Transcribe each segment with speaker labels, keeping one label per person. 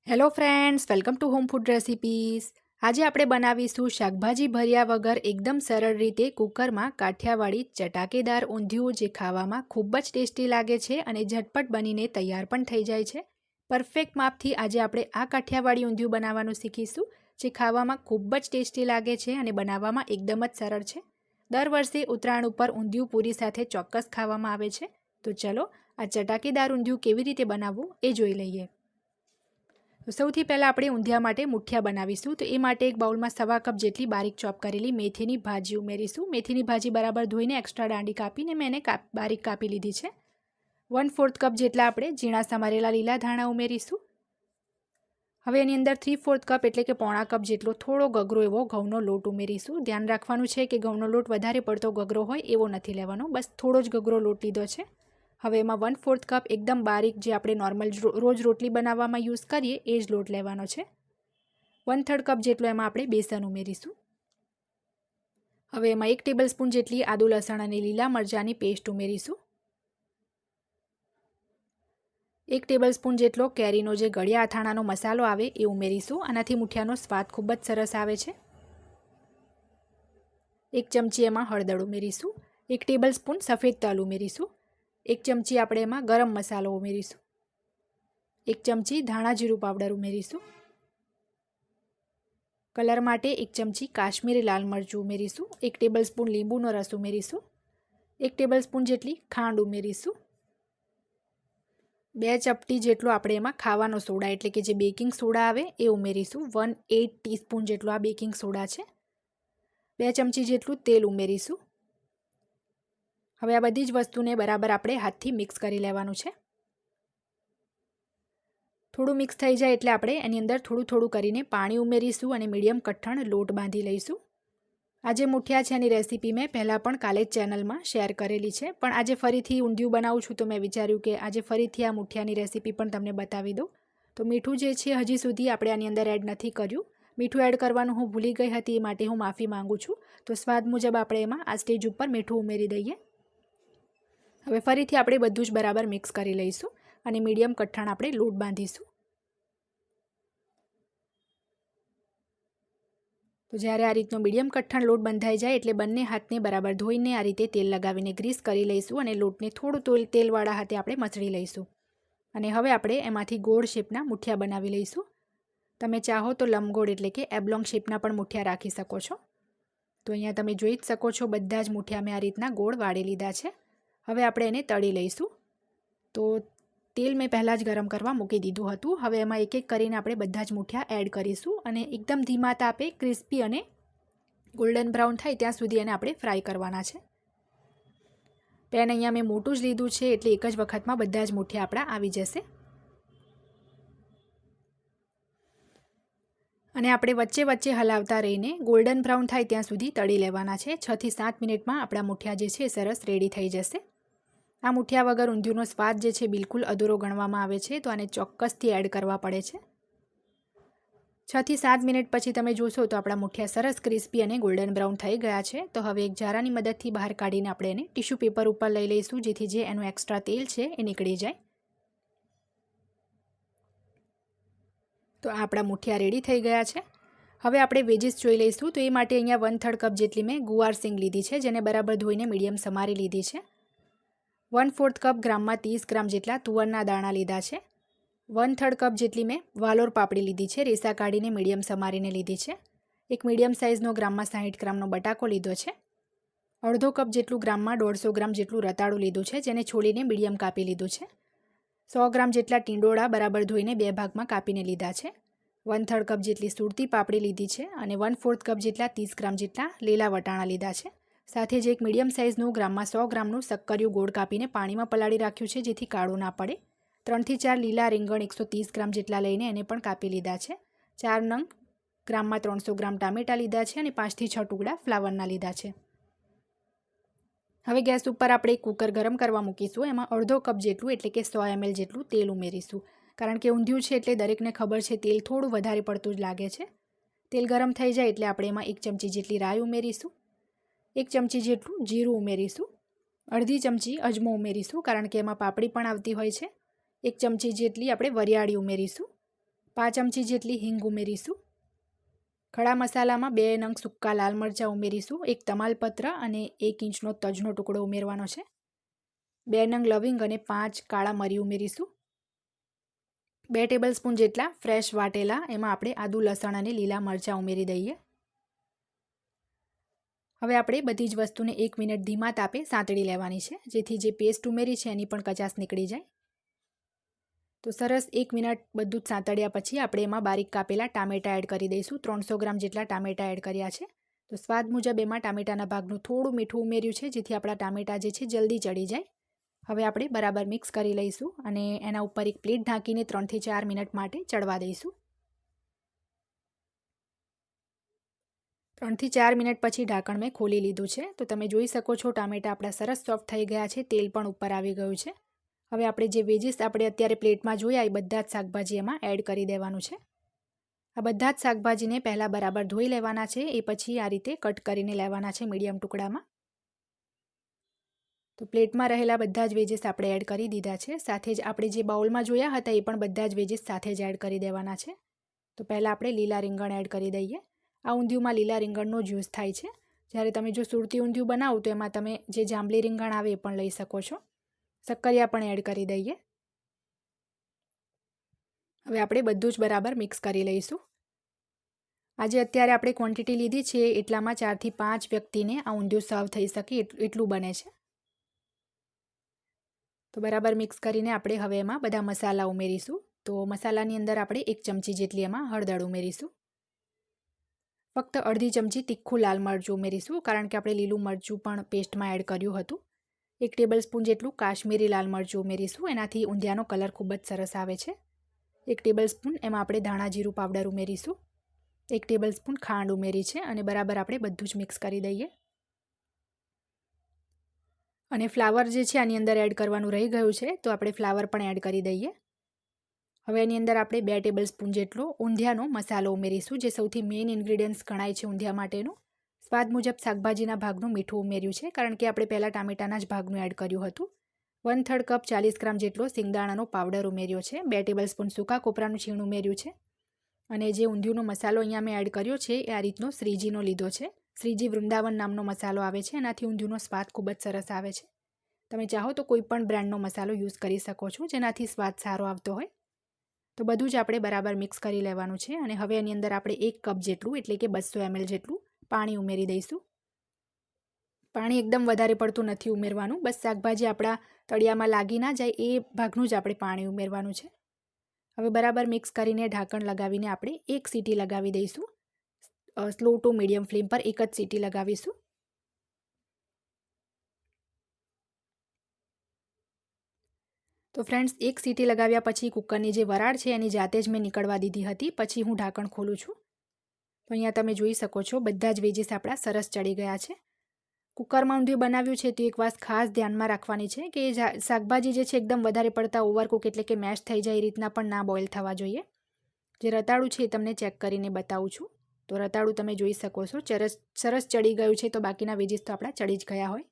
Speaker 1: Hello friends, welcome to home food recipes. આજે આપણે બનાવીશું શાકભાજી ભર્યા વગર એકદમ સરળ રીતે કુકરમાં કાઠિયાવાડી ચટાકેદાર ઊંધિયું, જે ખાવામાં ખૂબ જ ટેસ્ટી લાગે છે અને ઝટપટ બનીને તૈયાર પણ થઈ જાય છે. પરફેક્ટ માપથી આજે આપણે આ કાઠિયાવાડી ઊંધિયું બનાવવાનું શીખીશું, જે ખાવામાં ખૂબ જ ટેસ્ટી લાગે છે અને બનાવવામાં એકદમ જ સરળ છે. દર વર્ષે ઉત્તરાયણ ઉપર ઊંધિયું પૂરી સાથે ચોક્કસ ખાવામાં આવે છે. તો ચલો આ ચટાકેદાર ઊંધિયું કેવી રીતે બનાવવું એ જોઈ લઈએ. તો સૌથી પહેલાં આપણે ઊંધિયા માટે મુઠિયા બનાવીશું. તો એ માટે એક બાઉલમાં 1/2 કપ જેટલી બારીક ચોપ કરેલી મેથીની ભાજી ઉમેરીશું. મેથીની ભાજી બરાબર ધોઈને એક્સ્ટ્રા દાંડી કાપીને મેં એને બારીક કાપી લીધી છે. 1/4 કપ જેટલા આપણે ઝીણા સમારેલા લીલા ધાણા ઉમેરીશું. હવે એની અંદર 3/4 કપ એટલે કે પોણા કપ જેટલો થોડો ગગરો એવો ઘઉંનો લોટ ઉમેરીશું. ધ્યાન રાખવાનું છે કે ઘઉંનો લોટ વધારે પડતો ગગરો હોય એવો નથી લેવાનો, બસ થોડો જ ગગરો લોટ લીધો છે. હવે એમાં 1/4 કપ એકદમ બારીક, જે આપણે નોર્મલ રોજ રોટલી બનાવવામાં યુઝ કરીએ એ જ લોટ લેવાનો છે. 1/3 કપ જેટલો એમાં આપણે બેસન ઉમેરીશું. હવે એમાં 1 ટેબલસ્પૂન જેટલી આદુ લસણ અને લીલા મરચાંની પેસ્ટ ઉમેરીશું. 1 ટેબલસ્પૂન જેટલો કેરીનો જે ગળ્યા અથાણાનો મસાલો આવે એ ઉમેરીશું. આનાથી મુઠિયાનો સ્વાદ ખૂબ જ સરસ આવે છે. 1 ચમચી એમાં હળદર ઉમેરીશું. 1 ટેબલસ્પૂન સફેદ તલ ઉમેરીશું. 1 ચમચી આપણે એમાં ગરમ મસાલો ઉમેરીશું. 1 ચમચી ધાણા જીરું પાવડર ઉમેરીશું. કલર માટે 1 ચમચી કાશ્મીરી લાલ મરચું ઉમેરીશું. 1 ટેબલસ્પૂન લીંબુનો રસ ઉમેરીશું. 1 ટેબલસ્પૂન જેટલી ખાંડ ઉમેરીશું. 2 ચપટી જેટલો આપણે એમાં ખાવાનો સોડા એટલે કે જે બેકિંગ સોડા આવે એ ઉમેરીશું. 1/8 ટીસ્પૂન જેટલો આ બેકિંગ સોડા છે. 2 ચમચી જેટલું તેલ ઉમેરીશું. હવે આ બધી જ વસ્તુને બરાબર આપણે હાથથી મિક્સ કરી લેવાનું છે. થોડું મિક્સ થઈ જાય એટલે આપણે એની અંદર થોડું કરીને પાણી ઉમેરીશું અને મીડિયમ કઠણ લોટ બાંધી લઈશું. આ જે મુઠિયા છે એની રેસીપી મેં પહેલાં પણ કાલે જ ચેનલમાં શેર કરેલી છે, પણ આજે ફરીથી ઊંધિયું બનાવું છું તો મેં વિચાર્યું કે આજે ફરીથી આ મુઠિયાની રેસીપી પણ તમને બતાવી દઉં. તો મીઠું જે છે હજી સુધી આપણે આની અંદર એડ નથી કર્યું. મીઠું એડ કરવાનું હું ભૂલી ગઈ હતી, એ માટે હું માફી માંગુ છું. તો સ્વાદ મુજબ આપણે એમાં આ સ્ટેજ ઉપર મીઠું ઉમેરી દઈએ. હવે ફરીથી આપણે બધું જ બરાબર મિક્સ કરી લઈશું અને મીડિયમ કઠણ આપણે લોટ બાંધીશું. તો જ્યારે આ રીતનો મીડિયમ કઠણ લોટ બંધાઈ જાય એટલે બંને હાથને બરાબર ધોઈને આ રીતે તેલ લગાવીને ગ્રીસ કરી લઈશું અને લોટને થોડું તેલવાળા હાથે આપણે મસળી લઈશું. અને હવે આપણે એમાંથી ગોળ શેપના મુઠિયા બનાવી લઈશું. તમે ચાહો તો લંબગોળ એટલે કે એબ્લોંગ શેપના પણ મુઠિયા રાખી શકો છો. તો અહીંયા તમે જોઈ જ શકો છો, બધા જ મુઠિયા મેં આ રીતના ગોળ વાળી લીધા છે. હવે આપણે એને તળી લઈશું. તો તેલ મેં પહેલાં જ ગરમ કરવા મૂકી દીધું હતું. હવે એમાં એક એક કરીને આપણે બધા જ મુઠિયા એડ કરીશું અને એકદમ ધીમા તાપે ક્રિસ્પી અને ગોલ્ડન બ્રાઉન થાય ત્યાં સુધી એને આપણે ફ્રાય કરવાના છે. પેન અહીંયા મેં મોટું જ લીધું છે એટલે એક જ વખતમાં બધા જ મુઠિયા આપણા આવી જશે. અને આપણે વચ્ચે વચ્ચે હલાવતા રહીને ગોલ્ડન બ્રાઉન થાય ત્યાં સુધી તળી લેવાના છે. 6 થી 7 મિનિટમાં આપણા મુઠિયા જે છે સરસ રેડી થઈ જશે. આ મુઠિયા વગર ઊંધિયુંનો સ્વાદ જે છે બિલકુલ અધૂરો ગણવામાં આવે છે, તો આને ચોક્કસથી એડ કરવા પડે છે. 6 થી 7 મિનિટ પછી તમે જોશો તો આપણા મુઠિયા સરસ ક્રિસ્પી અને ગોલ્ડન બ્રાઉન થઈ ગયા છે. તો હવે એક જારાની મદદથી બહાર કાઢીને આપણે એને ટીશ્યુ પેપર ઉપર લઈ લઈશું, જેથી જે એનું એક્સ્ટ્રા તેલ છે એ નીકળી જાય. તો આપણા મુઠિયા રેડી થઈ ગયા છે. હવે આપણે વેજીસ જોઈ લઈશું. તો એ માટે અહીંયા 1/3 કપ જેટલી મેં ગુવાર સિંગ લીધી છે, જેને બરાબર ધોઈને મીડિયમ સમારી લીધી છે. 1/4 કપ ગ્રામમાં 30 ગ્રામ જેટલા તુવરના દાણા લીધા છે. 1/3 કપ જેટલી મેં વાલોર પાપડી લીધી છે, રેસા કાઢીને મીડિયમ સમારીને લીધી છે. એક મીડિયમ સાઇઝનો ગ્રામમાં 60 ગ્રામનો બટાકો લીધો છે. અડધો કપ જેટલું ગ્રામમાં 150 ગ્રામ જેટલું રતાળું લીધું છે, જેને છોલીને મીડિયમ કાપી લીધું છે. 100 ગ્રામ જેટલા ટીંડોળા બરાબર ધોઈને 2 ભાગમાં કાપીને લીધા છે. 1/3 કપ જેટલી સુરતી પાપડી લીધી છે અને 1/4 કપ જેટલા 30 ગ્રામ જેટલા લીલા વટાણા લીધા છે. સાથે જ એક મીડિયમ સાઇઝનું ગ્રામમાં 100 ગ્રામનું શક્કરિયું ગોળ કાપીને પાણીમાં પલાળી રાખ્યું છે, જેથી કાળું ના પડે. 3 થી 4 લીલા રીંગણ 130 ગ્રામ જેટલા લઈને એને પણ કાપી લીધા છે. 4 નંગ ગ્રામમાં 300 ગ્રામ ટામેટાં લીધા છે અને 5 થી 6 ટુકડા ફ્લાવરના લીધા છે. હવે ગેસ ઉપર આપણે એક કુકર ગરમ કરવા મૂકીશું. એમાં અડધો કપ જેટલું એટલે કે 100 ml જેટલું તેલ ઉમેરીશું. કારણ કે ઊંધિયું છે એટલે દરેકને ખબર છે તેલ થોડું વધારે પડતું જ લાગે છે. તેલ ગરમ થઈ જાય એટલે આપણે એમાં 1 ચમચી જેટલી રાઈ ઉમેરીશું. 1 ચમચી જેટલું જીરું ઉમેરીશું. અડધી ચમચી અજમો ઉમેરીશું, કારણ કે એમાં પાપડી પણ આવતી હોય છે. 1 ચમચી જેટલી આપણે વરિયાળી ઉમેરીશું. 5 ચમચી જેટલી હિંગ ઉમેરીશું. ખડા મસાલામાં 2 નંગ સૂકા લાલ મરચાં ઉમેરીશું. 1 તમાલપત્ર અને 1 ઇંચનો તજનો ટુકડો ઉમેરવાનો છે. 2 નંગ લવિંગ અને 5 કાળા મરી ઉમેરીશું. 2 ટેબલસ્પૂન જેટલા ફ્રેશ વાટેલા એમાં આપણે આદુ લસણ અને લીલા મરચાં ઉમેરી દઈએ. હવે આપણે બધી જ વસ્તુને 1 મિનિટ ધીમા તાપે સાંતળી લેવાની છે, જેથી જે પેસ્ટ ઉમેરી છે એની પણ કચાશ નીકળી જાય. તો સરસ 1 મિનિટ બધું જ સાંતળ્યા પછી આપણે એમાં બારીક કાપેલા ટામેટાં એડ કરી દઈશું. 300 ગ્રામ જેટલા ટામેટાં એડ કર્યા છે. તો સ્વાદ મુજબ એમાં ટામેટાના ભાગનું થોડું મીઠું ઉમેર્યું છે, જેથી આપણા ટામેટાં જે છે જલ્દી ચડી જાય. હવે આપણે બરાબર મિક્સ કરી લઈશું અને એના ઉપર એક પ્લેટ ઢાંકીને 3 થી 4 મિનિટ માટે ચડવા દઈશું. 3 થી 4 મિનિટ પછી ઢાંકણ મેં ખોલી લીધું છે. તો તમે જોઈ શકો છો ટામેટાં આપણા સરસ સોફ્ટ થઈ ગયા છે, તેલ પણ ઉપર આવી ગયું છે. હવે આપણે જે વેજીસ આપણે અત્યારે પ્લેટમાં જોયા એ બધા જ શાકભાજી એમાં એડ કરી દેવાનું છે. આ બધા જ શાકભાજીને પહેલાં બરાબર ધોઈ લેવાના છે, એ પછી આ રીતે કટ કરીને લેવાના છે મીડિયમ ટુકડામાં. તો પ્લેટમાં રહેલા બધા જ વેજીસ આપણે એડ કરી દીધા છે. સાથે જ આપણે જે બાઉલમાં જોયા હતા એ પણ બધા જ વેજીસ સાથે જ એડ કરી દેવાના છે. તો પહેલાં આપણે લીલા રીંગણ એડ કરી દઈએ. આ ઊંધિયુંમાં લીલા રીંગણનો જ્યુસ થાય છે. જ્યારે તમે જો સુરતી ઊંધિયું બનાવો તો એમાં તમે જે જાંબલી રીંગણ આવે એ પણ લઈ શકો છો. શક્કરિયા પણ એડ કરી દઈએ. હવે આપણે બધું જ બરાબર મિક્સ કરી લઈશું. આજે અત્યારે આપણે ક્વોન્ટિટી લીધી છે એટલામાં 4 થી 5 વ્યક્તિને આ ઊંધિયું સર્વ થઈ શકે એટલું બને છે. તો બરાબર મિક્સ કરીને આપણે હવે એમાં બધા મસાલા ઉમેરીશું. તો મસાલાની અંદર આપણે 1 ચમચી જેટલી એમાં હળદર ઉમેરીશું. ફક્ત અડધી ચમચી તીખું લાલ મરચું ઉમેરીશું, કારણ કે આપણે લીલું મરચું પણ પેસ્ટમાં એડ કર્યું હતું. 1 ટેબલસ્પૂન જેટલું કાશ્મીરી લાલ મરચું ઉમેરીશું. એનાથી ઊંધિયાનો કલર ખૂબ જ સરસ આવે છે. 1 ટેબલસ્પૂન એમાં આપણે ધાણા જીરું પાવડર ઉમેરીશું. 1 ટેબલસ્પૂન ખાંડ ઉમેરી છે અને બરાબર આપણે બધું જ મિક્સ કરી દઈએ. અને ફ્લાવર જે છે આની અંદર એડ કરવાનું રહી ગયું છે, તો આપણે ફ્લાવર પણ એડ કરી દઈએ. હવે એની અંદર આપણે 2 ટેબલસ્પૂન જેટલો ઊંધિયાનો મસાલો ઉમેરીશું, જે સૌથી મેઇન ઇન્ગ્રીડિયન્ટ્સ ગણાય છે ઊંધિયા માટેનું. સ્વાદ મુજબ શાકભાજીના ભાગનું મીઠું ઉમેર્યું છે, કારણ કે આપણે પહેલાં ટામેટાના જ ભાગનું એડ કર્યું હતું. 1/3 કપ 40 ગ્રામ જેટલો સિંગદાણાનો પાવડર ઉમેર્યો છે. 2 ટેબલસ્પૂન સૂકા કોપરાનું છીણ ઉમેર્યું છે. અને જે ઊંધિયુંનો મસાલો અહીંયા મેં એડ કર્યો છે એ આ રીતનો શ્રીજીનો લીધો છે. શ્રીજી વૃંદાવન નામનો મસાલો આવે છે, એનાથી ઊંધિયુંનો સ્વાદ ખૂબ જ સરસ આવે છે. તમે ચાહો તો કોઈ પણ બ્રાન્ડનો મસાલો યુઝ કરી શકો છો, જેનાથી સ્વાદ સારો આવતો હોય. તો બધું જ આપણે બરાબર મિક્સ કરી લેવાનું છે. અને હવે એની અંદર આપણે 1 કપ જેટલું એટલે કે 200 ml જેટલું પાણી ઉમેરી દઈશું. પાણી એકદમ વધારે પડતું નથી ઉમેરવાનું, બસ શાકભાજી આપણા તળિયામાં લાગી ના જાય એ ભાગનું જ આપણે પાણી ઉમેરવાનું છે. હવે બરાબર મિક્સ કરીને ઢાંકણ લગાવીને આપણે 1 સીટી લગાવી દઈશું. સ્લો ટુ મીડિયમ ફ્લેમ પર 1 જ સીટી લગાવીશું. તો ફ્રેન્ડ્સ, 1 સીટી લગાવ્યા પછી કુકરની જે વરાળ છે એની જાતે જ મેં નીકળવા દીધી હતી. પછી હું ઢાંકણ ખોલું છું. તો અહીંયા તમે જોઈ શકો છો બધા જ વેજીસ આપણા સરસ ચડી ગયા છે. કુકરમાં ઊંધિયું બનાવ્યું છે તો એક વાત ખાસ ધ્યાનમાં રાખવાની છે કે શાકભાજી જે છે એકદમ વધારે પડતા ઓવરકુક એટલે કે મેશ થઈ જાય એ રીતના પણ ના બોઇલ થવા જોઈએ. જે રતાળું છે એ તમને ચેક કરીને બતાવું છું. તો રતાળું તમે જોઈ શકો છો સરસ ચડી ગયું છે, તો બાકીના વેજીસ તો આપણા ચડી જ ગયા હોય.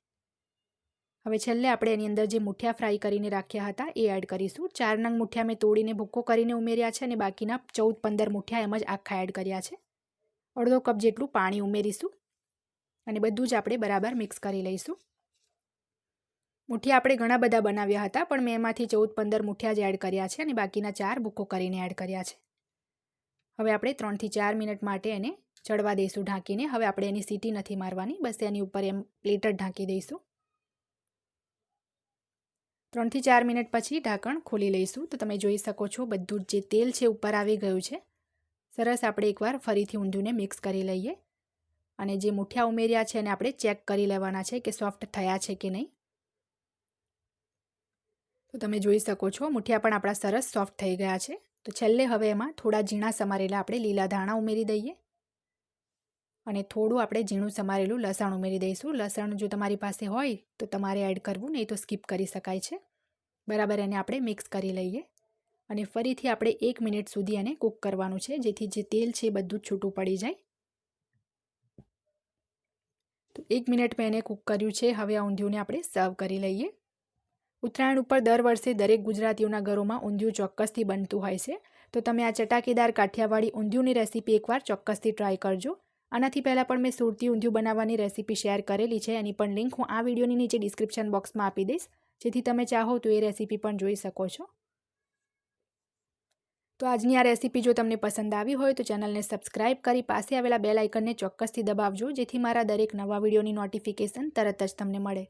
Speaker 1: હવે છેલ્લે આપણે એની અંદર જે મુઠિયા ફ્રાય કરીને રાખ્યા હતા એ એડ કરીશું. 4 નંગ મુઠિયા મેં તોડીને ભૂક્કો કરીને ઉમેર્યા છે અને બાકીના 14-15 મુઠિયા એમ જ આખા એડ કર્યા છે. અડધો કપ જેટલું પાણી ઉમેરીશું અને બધું જ આપણે બરાબર મિક્સ કરી લઈશું. મુઠિયા આપણે ઘણા બધા બનાવ્યા હતા, પણ મેં એમાંથી 14-15 મુઠિયા જ એડ કર્યા છે અને બાકીના 4 ભૂક્કો કરીને એડ કર્યા છે. હવે આપણે 3 થી 4 મિનિટ માટે એને ચડવા દઈશું ઢાંકીને. હવે આપણે એની સીટી નથી મારવાની, બસ એની ઉપર એમ પ્લેટ જ ઢાંકી દઈશું. 3 થી 4 મિનિટ પછી ઢાંકણ ખોલી લઈશું. તો તમે જોઈ શકો છો બધું જે તેલ છે ઉપર આવી ગયું છે. સરસ આપણે એકવાર ફરીથી ઊંધિયુંને મિક્સ કરી લઈએ અને જે મુઠિયા ઉમેર્યા છે એને આપણે ચેક કરી લેવાના છે કે સોફ્ટ થયા છે કે નહીં. તો તમે જોઈ શકો છો મુઠિયા પણ આપણા સરસ સોફ્ટ થઈ ગયા છે. તો છેલ્લે હવે એમાં થોડા ઝીણા સમારેલા આપણે લીલા ધાણા ઉમેરી દઈએ અને થોડું આપણે ઝીણું સમારેલું લસણ ઉમેરી દઈશું. લસણ જો તમારી પાસે હોય તો તમારે એડ કરવું, નહીં તો સ્કીપ કરી શકાય છે. બરાબર એને આપણે મિક્સ કરી લઈએ અને ફરીથી આપણે 1 મિનિટ સુધી એને કૂક કરવાનું છે, જેથી જે તેલ છે એ બધું જ છૂટું પડી જાય. તો 1 મિનિટ મેં એને કૂક કર્યું છે. હવે આ ઊંધિયુંને આપણે સર્વ કરી લઈએ. ઉત્તરાયણ ઉપર દર વર્ષે દરેક ગુજરાતીઓના ઘરોમાં ઊંધિયું ચોક્કસથી બનતું હોય છે. તો તમે આ ચટાકેદાર કાઠિયાવાડી ઊંધિયુંની રેસીપી એકવાર ચોક્કસથી ટ્રાય કરજો. આનાથી પહેલાં પણ મેં સુરતી ઊંધિયું બનાવવાની રેસીપી શેર કરેલી છે. એની પણ લિંક હું આ વિડીયોની નીચે ડિસ્ક્રિપ્શન બોક્સમાં આપી દઈશ, જેથી તમે ચાહો તો એ રેસીપી પણ જોઈ શકો છો. તો આજની આ રેસીપી જો તમને પસંદ આવી હોય તો ચેનલને સબસ્ક્રાઇબ કરી પાસે આવેલા બેલ આઇકનને ચોક્કસથી દબાવજો, જેથી મારા દરેક નવા વિડીયોની નોટિફિકેશન તરત જ તમને મળે.